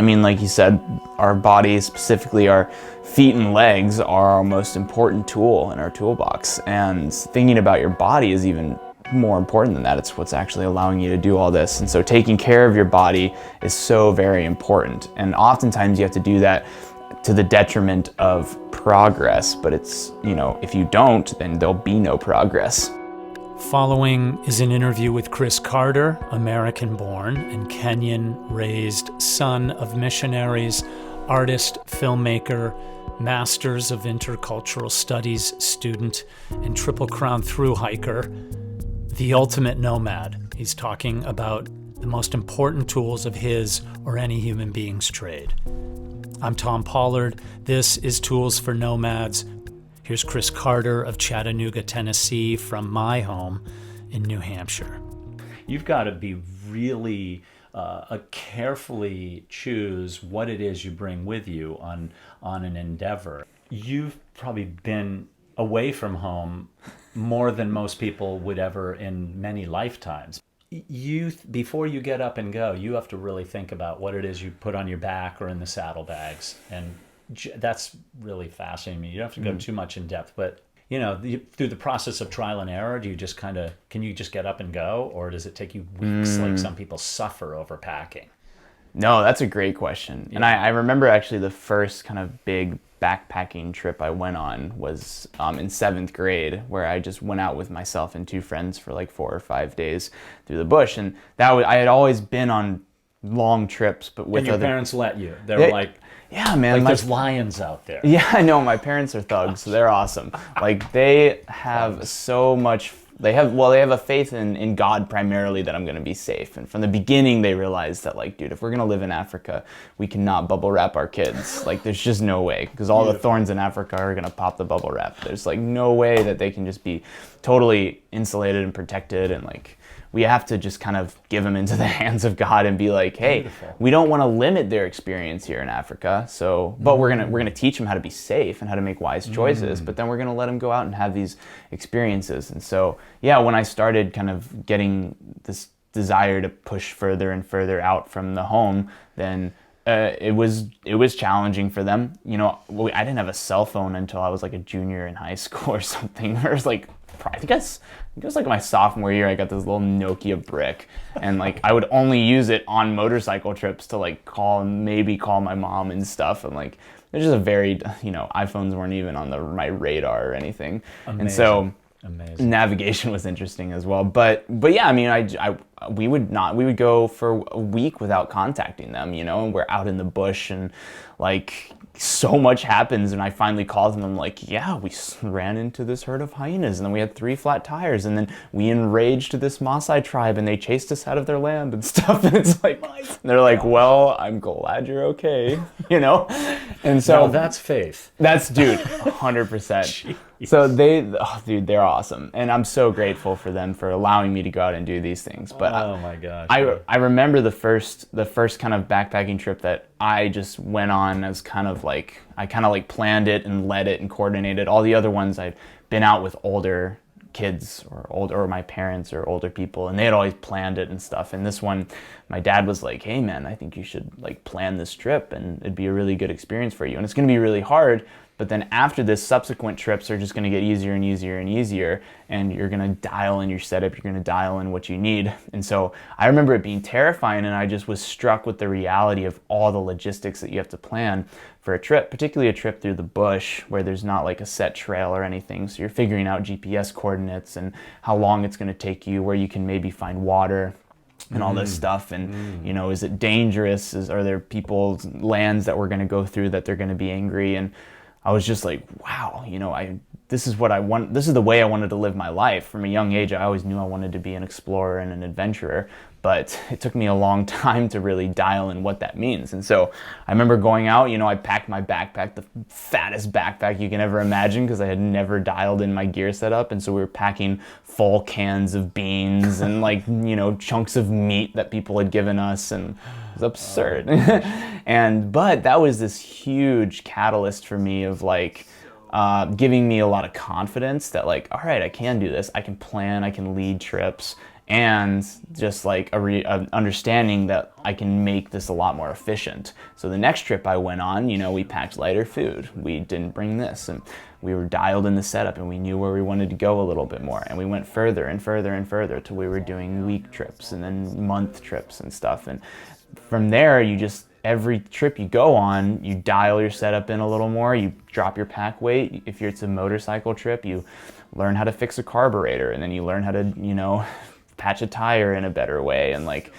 I mean, like you said, our bodies, specifically our feet and legs, are our most important tool in our toolbox. And thinking about your body is even more important than that. It's what's actually allowing you to do all this. And so taking care of your body is so very important. And oftentimes you have to do that to the detriment of progress. But it's, you know, if you don't, then there'll be no progress. Following is an interview with Chris Carter, American-born and Kenyan-raised son of missionaries, artist, filmmaker, Masters of Intercultural Studies student, and Triple Crown thru-hiker, the ultimate nomad. He's talking about the most important tools of his or any human being's trade. I'm Tom Pollard. This is Tools for Nomads. Here's Chris Carter of Chattanooga, Tennessee, from my home in New Hampshire. You've got to be really carefully choose what it is you bring with you on an endeavor. You've probably been away from home more than most people would ever in many lifetimes. Before you get up and go, you have to really think about what it is you put on your back or in the saddlebags, and that's really fascinating me. You don't have to go too much in depth, but you know, through the process of trial and error, do you just can you just get up and go, or does it take you weeks like some people suffer over packing? No, that's a great question. Yeah. And I remember actually the first kind of big backpacking trip I went on was in 7th grade, where I just went out with myself and 2 friends for like 4 or 5 days through the bush. And I had always been on long trips, but with and your other parents let you. They were like, yeah, man. Like there's lions out there. Yeah, I know. My parents are thugs, so they're awesome. Like they have so much. They have a faith in God primarily that I'm going to be safe. And from the beginning, they realized that, like, dude, if we're going to live in Africa, we cannot bubble wrap our kids. Like, there's just no way, because all the thorns in Africa are going to pop the bubble wrap. There's like no way that they can just be totally insulated and protected, and like, we have to just kind of give them into the hands of God and be like, hey, we don't want to limit their experience here in Africa. So, but we're gonna teach them how to be safe and how to make wise choices. But then we're gonna let them go out and have these experiences. And so, yeah, when I started kind of getting this desire to push further and further out from the home, then it was challenging for them. You know, I didn't have a cell phone until I was like a junior in high school or something. Or was like, I think it was like my sophomore year. I got this little Nokia brick, and like I would only use it on motorcycle trips to like call my mom and stuff. And like it's just a very, you know, iPhones weren't even on my radar or anything. Amazing. And so navigation was interesting as well. But yeah, I mean, we would go for a week without contacting them, you know, and we're out in the bush, and like so much happens. And I finally called them. I'm like, yeah, we ran into this herd of hyenas, and then we had 3 flat tires, and then we enraged this Maasai tribe, and they chased us out of their land and stuff. And it's like, and they're like, well, I'm glad you're okay, you know. And so that's faith. That's, dude, 100%. So they're awesome, and I'm so grateful for them for allowing me to go out and do these things. But oh my gosh, I remember the first kind of backpacking trip that I just went on as kind of like I kind of like planned it and led it and coordinated. All the other ones I'd been out with older kids or my parents or older people, and they had always planned it and stuff. And this one, my dad was like, hey man, I think you should like plan this trip, and it'd be a really good experience for you, and it's going to be really hard, but then after this, subsequent trips are just going to get easier and easier and easier, and you're going to dial in your setup, you're going to dial in what you need. And so I remember it being terrifying, and I just was struck with the reality of all the logistics that you have to plan for a trip, particularly a trip through the bush where there's not like a set trail or anything. So you're figuring out GPS coordinates and how long it's going to take you, where you can maybe find water and all this stuff. And, you know, is it dangerous? Are there people's lands that we're going to go through that they're going to be angry? And I was just like, wow, you know, this is what I want. This is the way I wanted to live my life. From a young age, I always knew I wanted to be an explorer and an adventurer, but it took me a long time to really dial in what that means. And so I remember going out, you know, I packed my backpack, the fattest backpack you can ever imagine, because I had never dialed in my gear setup. And so we were packing full cans of beans and like, you know, chunks of meat that people had given us, and it was absurd. But that was this huge catalyst for me of like, giving me a lot of confidence that like, all right, I can do this. I can plan, I can lead trips. and just like a understanding that I can make this a lot more efficient. So the next trip I went on, you know, we packed lighter food. We didn't bring this, and we were dialed in the setup, and we knew where we wanted to go a little bit more. And we went further and further and further till we were doing week trips and then month trips and stuff. And from there, you just, every trip you go on, you dial your setup in a little more, you drop your pack weight. If it's a motorcycle trip, you learn how to fix a carburetor, and then you learn how to, you know, patch a tire in a better way. And like,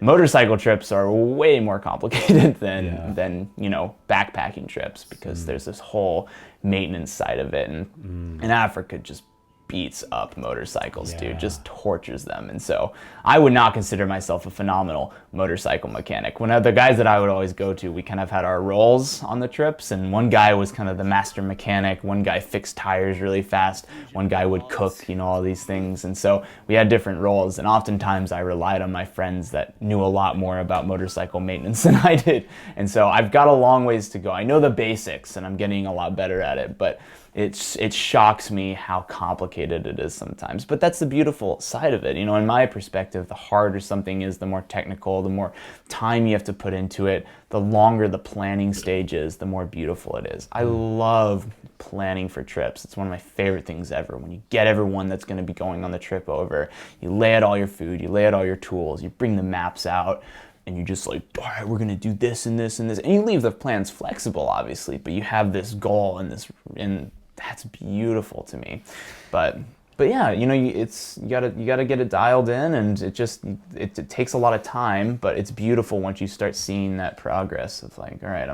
motorcycle trips are way more complicated than you know, backpacking trips, because there's this whole maintenance side of it, and in Africa just beats up motorcycles, dude, just tortures them. And so I would not consider myself a phenomenal motorcycle mechanic. When the guys that I would always go to, we kind of had our roles on the trips, and one guy was kind of the master mechanic, one guy fixed tires really fast, one guy would cook, you know, all these things. And so we had different roles, and oftentimes I relied on my friends that knew a lot more about motorcycle maintenance than I did. And so I've got a long ways to go. I know the basics, and I'm getting a lot better at it, but it shocks me how complicated it is sometimes. But that's the beautiful side of it. You know, in my perspective, the harder something is, the more technical, the more time you have to put into it, the longer the planning stage is, the more beautiful it is. I love planning for trips. It's one of my favorite things ever. When you get everyone that's going to be going on the trip over, you lay out all your food, you lay out all your tools, you bring the maps out, and you just like, all right, we're gonna do this and this and this, and you leave the plans flexible, obviously, but you have this goal and this, and that's beautiful to me. But yeah, you know, you gotta get it dialed in, and it takes a lot of time, but it's beautiful once you start seeing that progress of like, all right,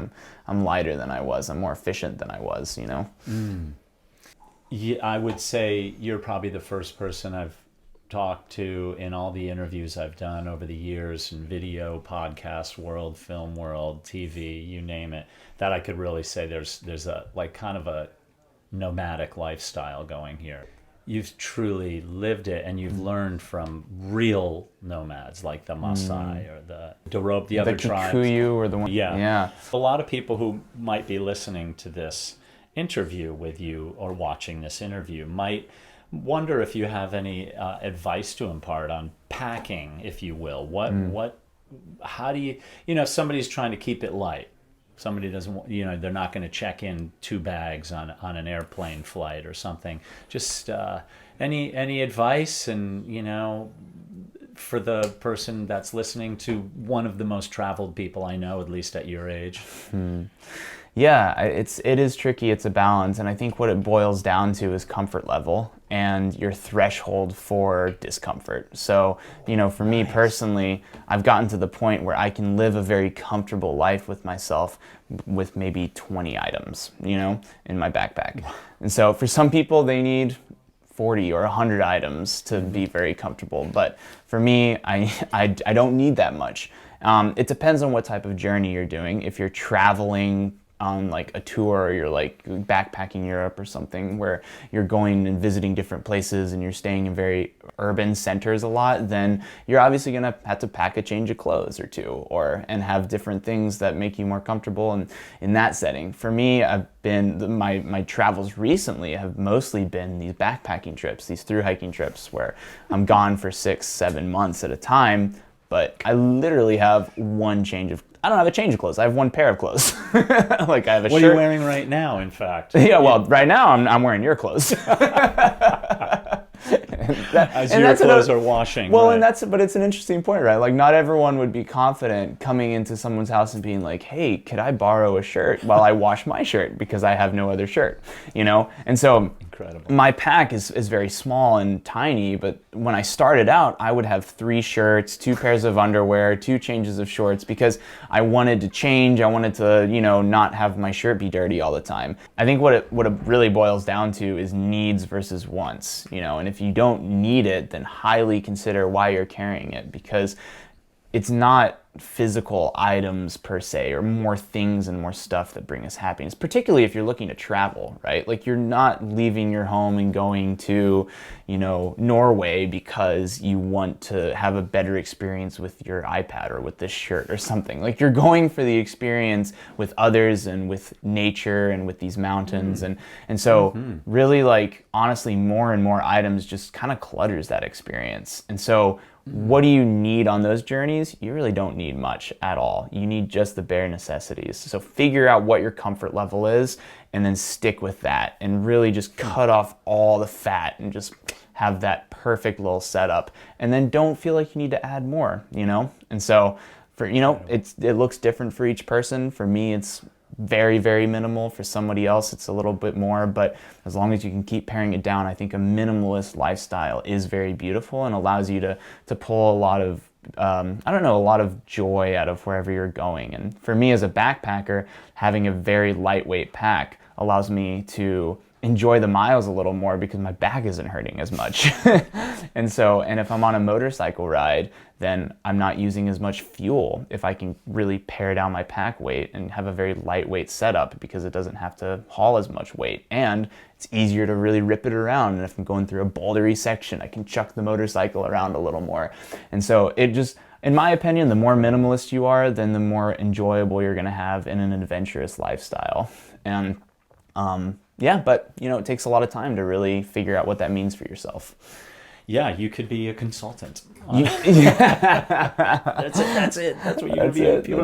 I'm lighter than I was, I'm more efficient than I was, you know. Yeah, I would say you're probably the first person I've talked to in all the interviews I've done over the years, in video, podcast world, film world, TV, you name it, that I could really say there's a like kind of a nomadic lifestyle going here. You've truly lived it, and you've learned from real nomads like the Maasai or the Dorobe, the other tribes. The Kikuyu or the one. Yeah. A lot of people who might be listening to this interview with you or watching this interview might wonder if you have any advice to impart on packing, if you will. How do you, if somebody's trying to keep it light, somebody doesn't, they're not going to check in 2 bags on an airplane flight or something. Just any advice, and for the person that's listening to one of the most traveled people I know, at least at your age. Yeah, it is tricky. It's a balance, and I think what it boils down to is comfort level and your threshold for discomfort. So, for me personally, I've gotten to the point where I can live a very comfortable life with myself with maybe 20 items, in my backpack. And so for some people, they need 40 or 100 items to be very comfortable. But for me, I don't need that much. It depends on what type of journey you're doing. If you're traveling on like a tour, or you're like backpacking Europe or something where you're going and visiting different places and you're staying in very urban centers a lot, then you're obviously gonna have to pack a change of clothes or 2, and have different things that make you more comfortable in that setting. For me, my travels recently have mostly been these backpacking trips, these thru-hiking trips where I'm gone for 6-7 months at a time, but I literally have I don't have a change of clothes. I have 1 pair of clothes. Like I have a shirt. What are you wearing right now, in fact? Yeah, well, right now I'm wearing your clothes. As your clothes are washing. Well, right. but it's an interesting point, right? Like not everyone would be confident coming into someone's house and being like, hey, could I borrow a shirt while I wash my shirt because I have no other shirt, And so incredible. My pack is very small and tiny, but when I started out, I would have 3 shirts, 2 pairs of underwear, 2 changes of shorts, because I wanted to change. I wanted to, not have my shirt be dirty all the time. I think what it really boils down to is needs versus wants, and if you don't need it, then highly consider why you're carrying it, because it's not physical items per se, or more things and more stuff that bring us happiness, particularly if you're looking to travel, right? Like you're not leaving your home and going to, Norway because you want to have a better experience with your iPad or with this shirt or something. Like you're going for the experience with others and with nature and with these mountains. And so really, like, honestly, more and more items just kind of clutters that experience. And so what do you need on those journeys? You really don't need much at all. You need just the bare necessities. So figure out what your comfort level is and then stick with that and really just cut off all the fat and just have that perfect little setup. And then don't feel like you need to add more, And so for, it looks different for each person. For me, it's very, very minimal. For somebody else, it's a little bit more, but as long as you can keep paring it down, I think a minimalist lifestyle is very beautiful and allows you to pull a lot of, a lot of joy out of wherever you're going. And for me as a backpacker, having a very lightweight pack allows me to enjoy the miles a little more because my back isn't hurting as much. And if I'm on a motorcycle ride, then I'm not using as much fuel if I can really pare down my pack weight and have a very lightweight setup because it doesn't have to haul as much weight. And it's easier to really rip it around. And if I'm going through a bouldery section, I can chuck the motorcycle around a little more. And so it just, in my opinion, the more minimalist you are, then the more enjoyable you're going to have in an adventurous lifestyle. And but it takes a lot of time to really figure out what that means for yourself. Yeah, you could be a consultant. Yeah. That's it. That's what you're going to be.